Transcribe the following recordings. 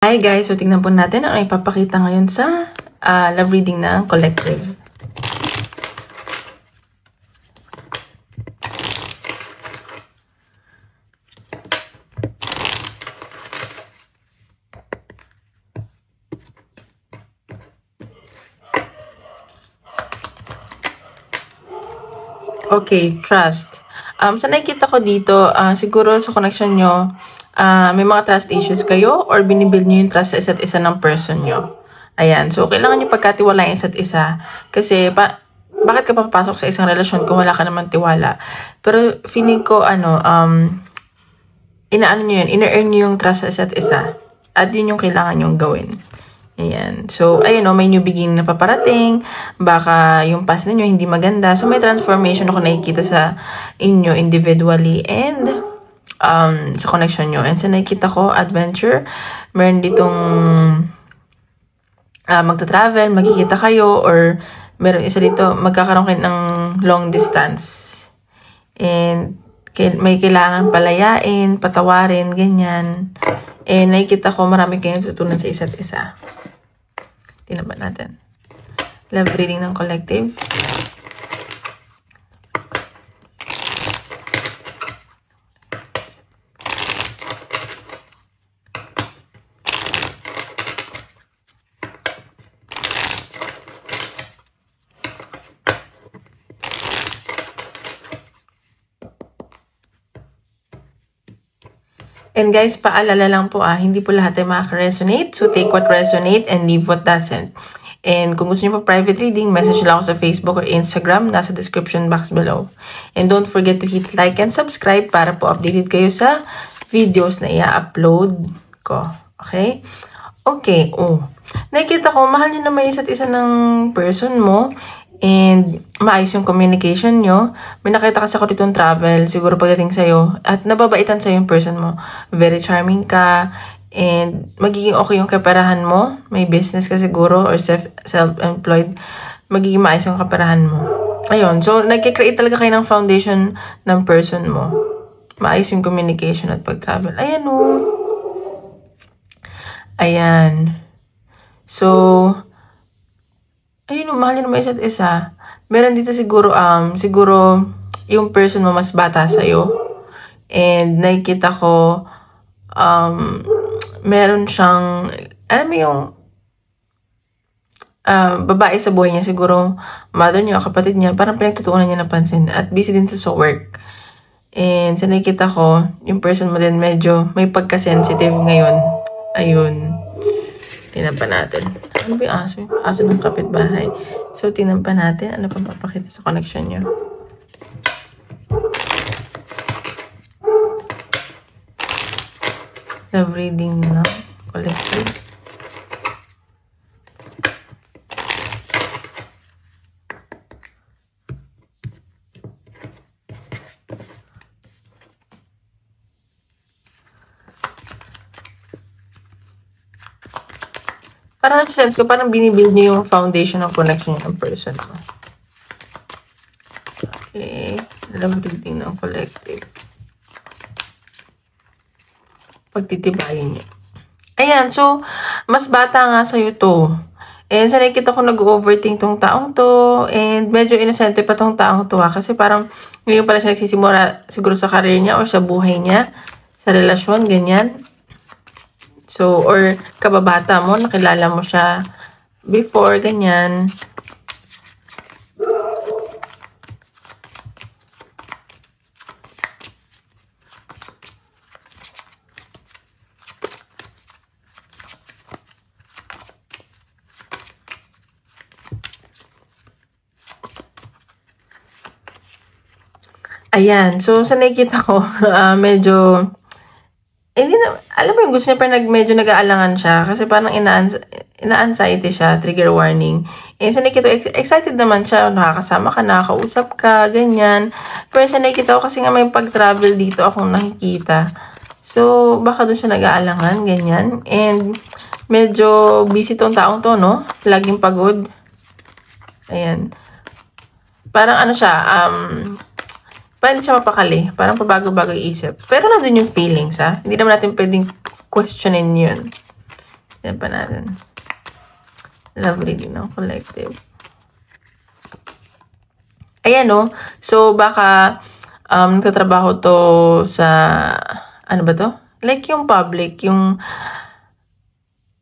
Hi guys! So tingnan po natin ang ipapakita ngayon sa love reading ng collective. Okay, trust. Sa nakikita ko dito, siguro sa connection nyo, may mga trust issues kayo or binibuild nyo yung trust sa isa't isa ng person nyo. Ayan. So, kailangan nyo pagkatiwalain isa't isa. Kasi, bakit ka papasok sa isang relasyon kung wala ka naman tiwala? Pero, feeling ko, inaano nyo yun, ina-earn nyo yung trust sa isa't isa. At yun yung kailangan nyo gawin. Ayan. So, ayun may new beginning na paparating. Baka yung past ninyo hindi maganda. So, may transformation ako nakikita sa inyo individually and sa connection nyo. And sa nakikita ko, adventure. Meron ditong magta-travel, magkikita kayo, or meron isa dito, magkakaroon kayo ng long distance. And may kailangan palayain, patawarin, ganyan. And nakikita ko marami kayong natutunan sa isa't isa. Tingnan ba natin? Love reading ng collective. And guys, paalala lang po hindi po lahat ay makaka-resonate. So, take what resonate and leave what doesn't. And kung gusto niyo po private reading, message lang ako sa Facebook or Instagram. Nasa description box below. And don't forget to hit like and subscribe para po updated kayo sa videos na i-upload ko. Okay? Okay. Nakikita ko, mahal niyo na may isa't isa ng person mo. And maayos yung communication nyo. May nakita kasi ako ditong travel, siguro pagdating sa'yo. At nababaitan sa'yo yung person mo. Very charming ka. And magiging okay yung kaperahan mo. May business ka siguro or self-employed. Magiging maayos yung kaperahan mo. Ayun. So, nagkikreate talaga kayo ng foundation ng person mo. Maayos yung communication at pag-travel. Ayan Ayan. So, ayun, mahalin naman isa't isa. Meron dito siguro, yung person mo mas bata sa'yo. And nakikita ko, meron siyang, alam mo yung, babae sa buhay niya, siguro, mother niya, kapatid niya, parang pinagtutuunan niya napansin. At busy din sa work. And sa nakikita ko, yung person mo din medyo may pagka-sensitive ngayon. Ayun. Tingnan pa natin. Ano ba yung aso? Aso ng kapitbahay. So, tingnan pa natin. Ano pang papakita sa connection nyo? Love reading na. Collective. Parang sense ko, parang binibuild niyo yung foundation ng connection ng person mo. Okay. Love reading ng collective. Pagtitibayin niyo. Ayan. So, mas bata nga sa'yo to. And sa nakikita ko nag-overthink tong taong to. And medyo innocent pa tong taong to kasi parang ngayon pala siya nagsisimula siguro sa career niya or sa buhay niya. Sa relasyon, ganyan. So, or kababata mo, nakilala mo siya before, ganyan. Ayan. So, sa nakikita ko, medyo hindi na, alam mo yung gusto niya pero medyo nag-aalangan siya kasi parang ina-anxiety siya, trigger warning. And sa nakikita, excited naman siya, nakakasama ka, nakakausap ka, ganyan. Pero sa nakikita ko kasi nga may pag-travel dito akong nakikita. So, baka dun siya nag-aalangan, ganyan. And medyo busy tong taong to, no? Laging pagod. Ayan. Parang ano siya, parang hindi siya mapakali. Parang pabago-bago isip. Pero nandun yung feelings, Hindi naman natin pwedeng questionin yun. Yan pa natin. Love reading ng collective. Ayan, no? So, baka nagtatrabaho to sa, ano ba to? Like yung public, yung,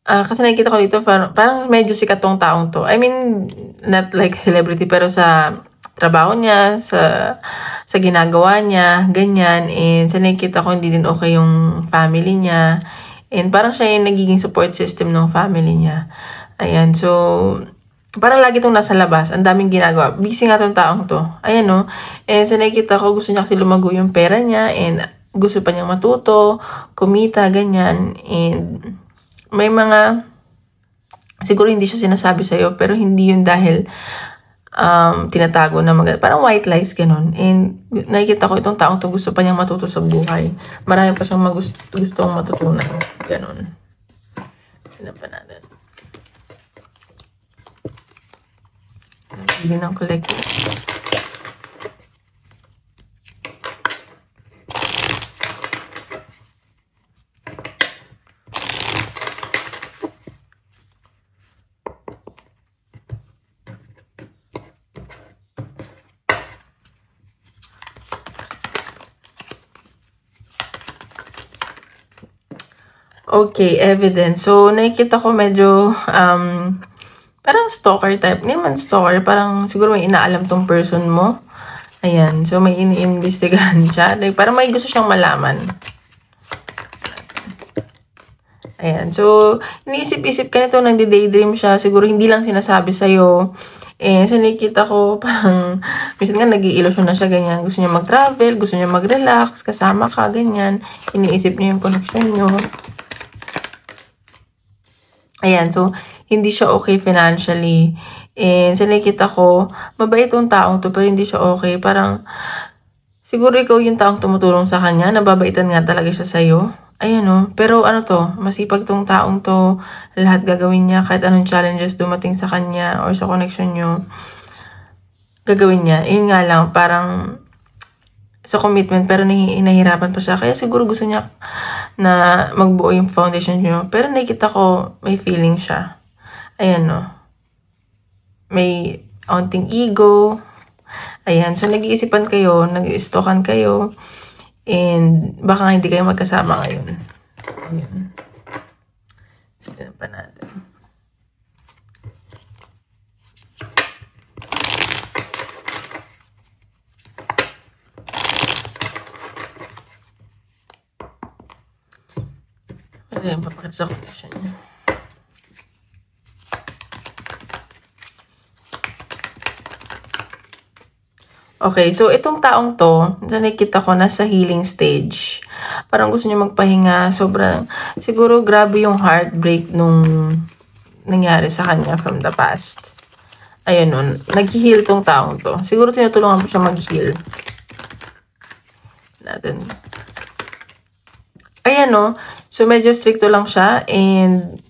kasi nakikita ko dito, parang medyo sikat tong taong to. I mean, not like celebrity, pero sa trabaho niya, sa ginagawa niya, ganyan. And sa nakikita ko, hindi din okay yung family niya. And parang siya yung nagiging support system ng family niya. Ayan, so, parang lagi itong nasa labas. Ang daming ginagawa. Busy nga itong taong to. Ayan, no? And sa nakikita ko, gusto niya kasi lumago yung pera niya. And gusto pa niyang matuto, kumita, ganyan. And may mga, siguro hindi siya sinasabi sa'yo, pero hindi yun dahil tinatago na parang white lies, ganun. And nakikita ko itong taong to, gusto pa niyang matuto sa buhay. Marami pa siyang gustong matutunan. Ganun. Sino pa natin? Hindi ng collective. Okay, evidence. So, nakikita ko medyo, parang stalker type. Hindi naman stalker, parang siguro may inaalam tong person mo. Ayan, so may iniimbestigahan siya. Like, parang may gusto siyang malaman. Ayan, so, iniisip-isip ka nito, nagdi-daydream siya. Siguro hindi lang sinasabi sa'yo. Eh, so nakikita ko, parang, minsan nga nag-i-illusion na siya, ganyan. Gusto niya mag-travel, gusto niya mag-relax, kasama ka, ganyan. Iniisip niya yung connection niyo. Ayan, so, hindi siya okay financially. And sa nakikita ko, mabait yung taong to, pero hindi siya okay. Parang, siguro ikaw yung taong tumutulong sa kanya, nababaitan nga talaga siya sa'yo. Ayan, no? Pero ano to, masipag tong taong to, lahat gagawin niya, kahit anong challenges dumating sa kanya or sa connection nyo, gagawin niya. Yun nga lang, parang, sa commitment, pero nahihirapan pa siya. Kaya siguro gusto niya na magbuo yung foundation niyo. Pero nakikita ko, may feeling siya. Ayan, no? May onting ego. Ayan. So, nag-iisipan kayo, nag-istokan kayo. And, baka hindi kayo magkasama ngayon. Ayan. Sige pa natin. Ayan, papakita sa condition niya. Okay, so itong taong to, nakikita ko nasa healing stage. Parang gusto niya magpahinga, sobrang, siguro grabe yung heartbreak nung nangyari sa kanya from the past. Ayun nun, nag-heal tong taong to. Siguro tinutulungan mo siya mag-heal. Natin. Ayan, no? So, medyo stricto lang siya and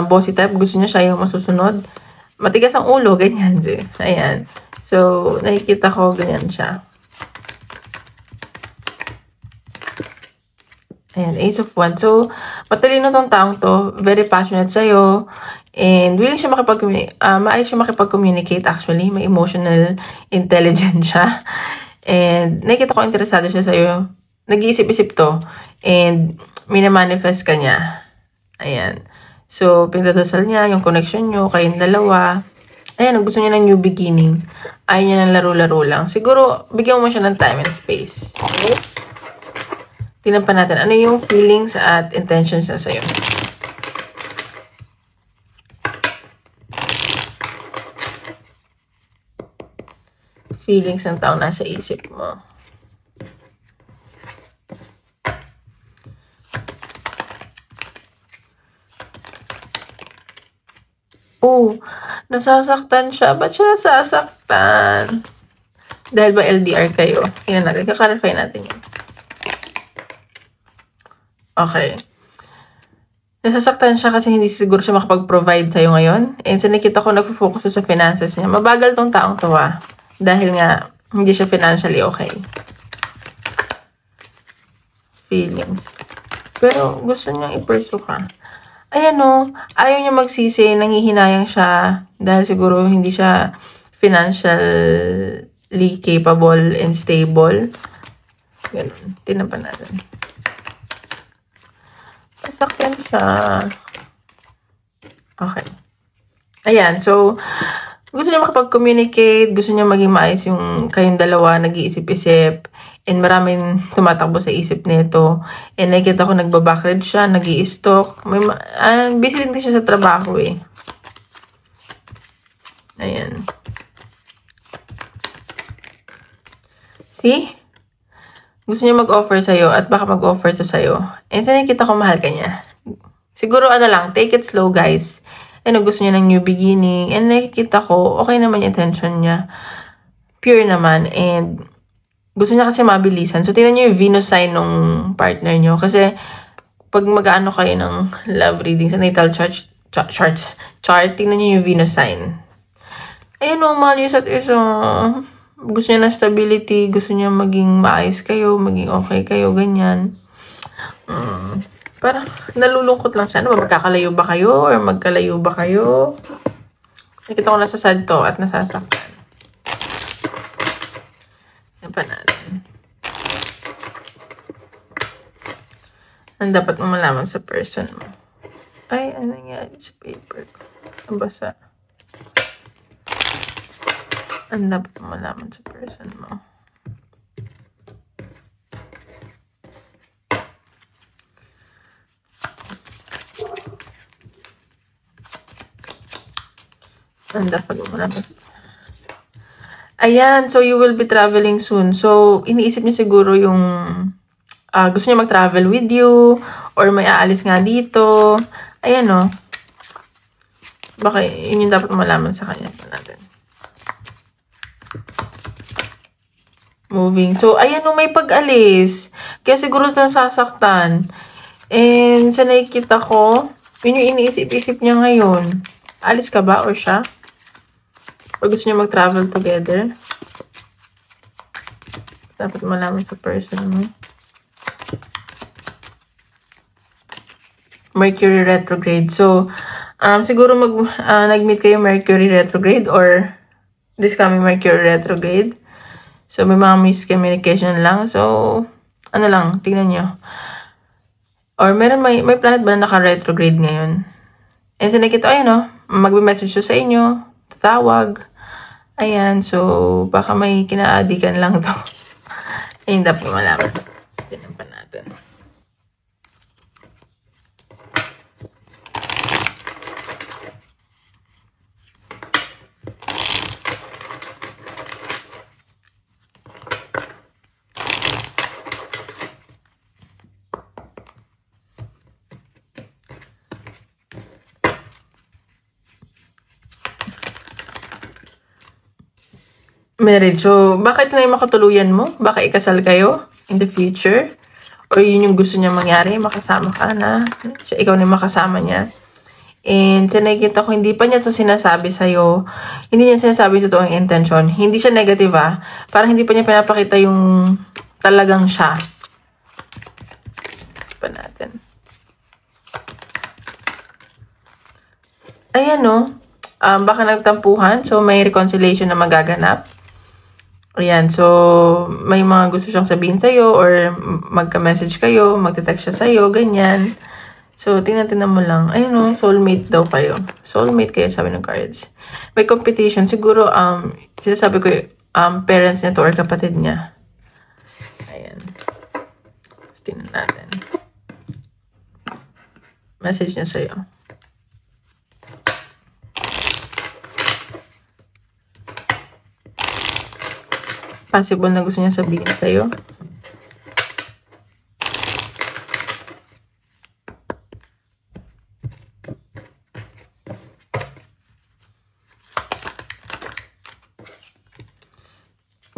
bossy type. Gusto niya siya yung masusunod. Matigas ang ulo, ganyan. Ayan. So, nakikita ko ganyan siya. Ayan, Ace of Wands. So, matalino tong taong to. Very passionate sa'yo. And willing siya maayos siya makipag-communicate actually. May emotional intelligence siya. And nakikita ko interesado siya sa'yo. Nag-iisip-isip to. And minamanifest ka niya. Ayan. So, pinagdadasal niya, yung connection nyo, kayong dalawa. Ayan, gusto niya ng new beginning. Ayaw niya ng laro-laro lang. Siguro, bigyan mo siya ng time and space. Okay? Tingnan pa natin, ano yung feelings at intentions niya sa'yo. Feelings ng taong nasa isip mo. Oh, nasasaktan siya. Ba't siya nasasaktan? Dahil ba LDR kayo? Tingnan natin. Kakarify natin yun. Okay. Nasasaktan siya kasi hindi siguro siya makapag-provide sa'yo ngayon. And sa nakita ko, nag-focus sa finances niya. Mabagal tong taong to dahil nga, hindi siya financially okay. Feelings. Pero gusto niyang i-pursue ka. ayan o, ayaw niya magsisi, nanghihinayang siya dahil siguro hindi siya financially capable and stable. Ganun. Tingnan pa natin. Masakyan siya. Okay. Ayan, so, gusto niya makapag-communicate, gusto niya maging maayos yung kayong dalawa, nag-iisip-isip, and maraming tumatakbo sa isip nito. And nakikita ko nagbabackread siya, nag-i-stalk. Busy din siya sa trabaho eh. Ayan. See? Gusto niya mag-offer sa'yo at baka mag-offer to sa'yo. And sa nakikita ko mahal ka niya. Siguro take it slow guys. And gusto niya ng new beginning. And nakikita ko, okay naman yung intention niya. Pure naman. And gusto niya kasi mabilisan. So, tingnan niyo yung Venus sign ng partner niyo. Kasi, pag mag-ano kayo ng love reading sa natal chart, tingnan niyo yung Venus sign. Ayun o, mahal yung isa't isa. Gusto niya ng stability. Gusto niya maging maayos kayo. Maging okay kayo. Ganyan. Parang nalulungkot lang siya. Ano ba, magkakalayo ba kayo? Or magkalayo ba kayo? Nakita ko nasa sad to at nasasaktan. Yan pa natin. Ano dapat mo malaman sa person mo? Ay, ano nangyari sa paper ko? Ang basa. Ano dapat mo malaman sa person mo? Ang dapat mo malaman. Ayan, so you will be traveling soon. So, iniisip niya siguro yung gusto niya mag-travel with you or may aalis nga dito. Ayan o. Baka yun yung dapat malaman sa kanya natin. Moving. So, ayan o, may pag-alis. Kaya siguro ito sasaktan. And sa nakikita ko, yun yung iniisip-isip niya ngayon. Alis ka ba or siya? O gusto niya mag-travel together? Dapat malaman sa person mo. Mercury retrograde. So, siguro nag-meet kayo Mercury retrograde or this coming Mercury retrograde. So, may mga miscommunication lang. So, ano lang, tingnan nyo. Or may planet ba na naka-retrograde ngayon? And so, nakita, ayan o, magbe-message siya sa inyo, tatawag. Ayan, so, baka may kinaadikan lang to. Ayun, dapat malaman. Tingnan pa natin. Marriage. So, bakit na yung makatuluyan mo? Baka ikasal kayo in the future? Or yun yung gusto niya mangyari? Makasama ka na. Ikaw na yung makasama niya. And sa nakikita ko, hindi pa niya ito sinasabi sa'yo. Hindi niya sinasabi ito totoong intention. Hindi siya negative Parang hindi pa niya pinapakita yung talagang siya. Pa natin. Ayan no. Baka nagtampuhan. So, may reconciliation na magaganap. Ayan, so, may mga gusto siyang sabihin sa'yo or magka-message kayo, magte-text siya sa'yo, ganyan. So, tingnan mo lang. Ayun no, soulmate daw kayo. Soulmate kayo, sabi ng cards. May competition. Siguro, sinasabi ko parents niya to or kapatid niya. Ayan. So, tingnan natin. Message niya sa'yo. Possible na gusto niya sabihin sa'yo.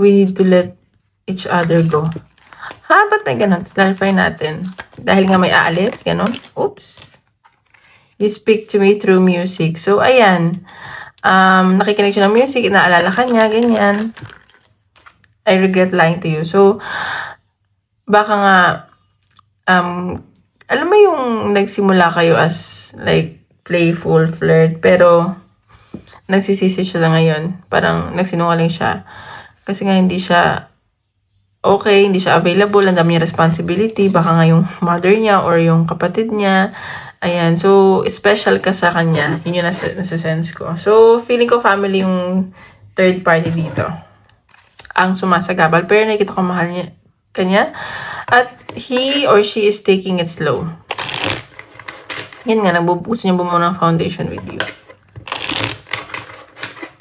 We need to let each other go. Ba't may ganun? Clarify natin. Dahil nga may aalis, ganun. Oops. You speak to me through music. So, ayan. Nakikinig siya ng music, inaalala ka niya, ganyan. I regret lying to you. So, baka nga, alam mo yung nagsimula kayo as like playful flirt, pero nagsisisi siya ngayon. Parang nagsinungaling siya. Kasi nga hindi siya okay, hindi siya available, ang dami niya responsibility, baka nga yung mother niya or yung kapatid niya. Ayan, so special ka sa kanya. Yun yung nasa sense ko. So, feeling ko family yung third party dito. Ang sumasagabal. Pero nakikita ko mahal niya kanya. At he or she is taking it slow. Yan nga, gusto niya bumuo ng foundation with you.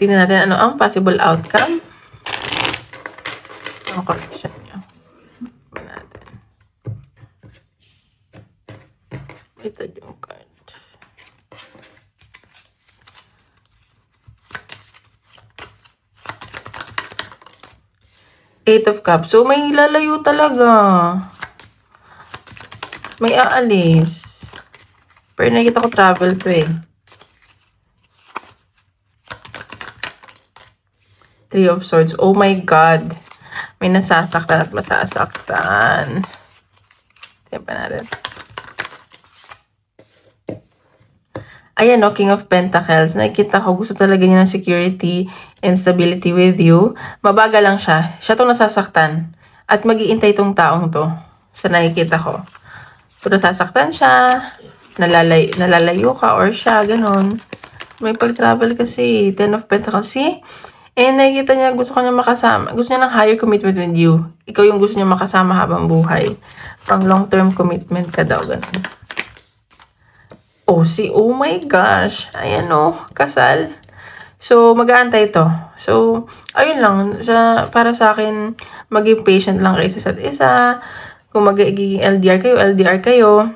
Tingnan natin ano ang possible outcome. Ang correction niya. Tingnan natin. Ito yung card. Eight of Cups. So, may lalayo talaga. May aalis. Pero nakita ko travel to eh. Three of Swords. Oh my God. May nasasaktan at masasaktan. Tingnan pa natin. Ayan, no, King of Pentacles. Nakikita ko, gusto talaga niya ng security and stability with you. Mabaga lang siya. Siya itong nasasaktan. At mag-iintay itong taong to. Sa nakikita ko. So, nasasaktan siya. Nalalayo ka or siya, ganun. May pag-travel kasi. Ten of Pentacles. See? And nakikita niya, gusto ka niya makasama. Gusto niya ng higher commitment with you. Ikaw yung gusto niya makasama habang buhay. Pang long-term commitment ka daw, ganun. Oh, oh my gosh. Ayan o, kasal. So, mag-aantay ito. So, ayun lang. Para sa akin, maging patient lang kayo sa isa't isa. Kung magiging LDR kayo,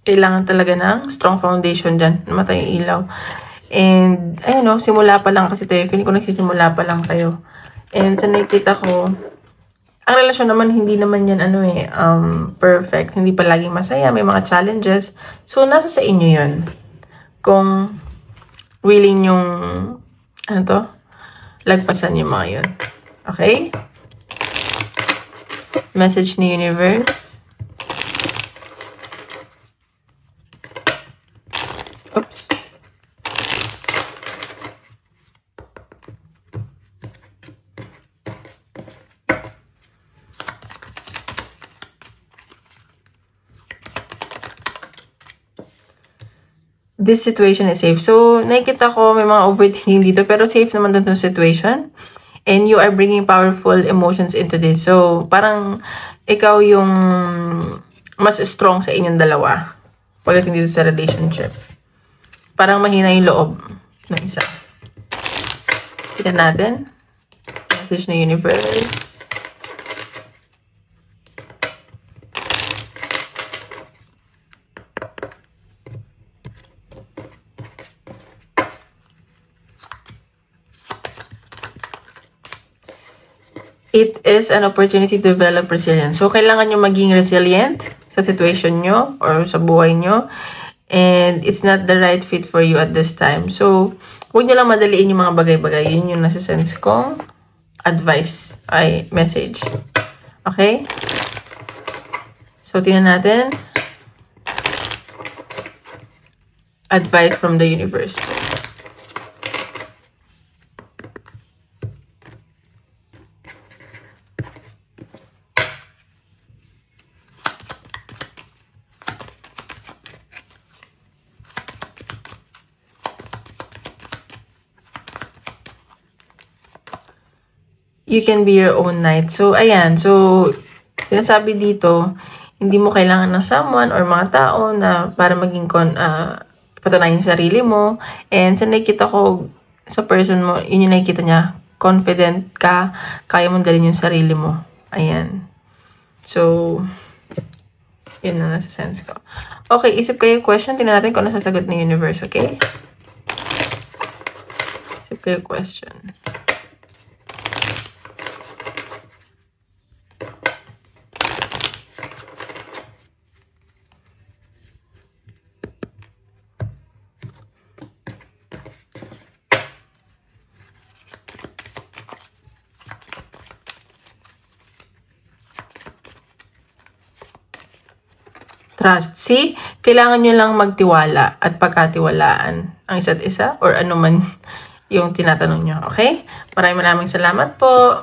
kailangan talaga ng strong foundation dyan. Namatay yung ilaw. And, ayun o, simula pa lang kasi ito. Feeling ko nagsisimula pa lang kayo. And sa nakikita ko, ang relasyon naman, hindi naman yan, perfect. Hindi pa laging masaya. May mga challenges. So, nasa sa inyo yun. Kung willing yung, lagpasan yung mga yun. Okay? Message ni Universe. Oops. This situation is safe. So, nakikita ko may mga overthinking dito, pero safe naman dito situation. And you are bringing powerful emotions into this. So, parang ikaw yung mas strong sa inyong dalawa. Pagdating dito sa relationship. Parang mahina yung loob ng isa. Kita natin. Message na Universe. It is an opportunity to develop resilience. So, kailangan nyo maging resilient sa situation nyo or sa buhay nyo. And it's not the right fit for you at this time. So, huwag nyo lang madaliin yung mga bagay-bagay. Yun yung nasa sense kong advice, message. Okay? So, tingnan natin. Advice from the universe. You can be your own knight. So, ayan. So, sinasabi dito, hindi mo kailangan ng someone or mga tao na para maging patunayan yung sarili mo. And sa nakikita ko sa person mo, yun yung nakikita niya. Confident ka, kaya mong dalhin yung sarili mo. Ayan. So, yun na nasa sense ko. Okay, isip kayo question. Tingnan natin kung ano sasagot ng universe, okay? Isip kayo question. trust. See, kailangan nyo lang magtiwala at pagkatiwalaan ang isa't isa or ano man yung tinatanong nyo. Okay? Maraming salamat po.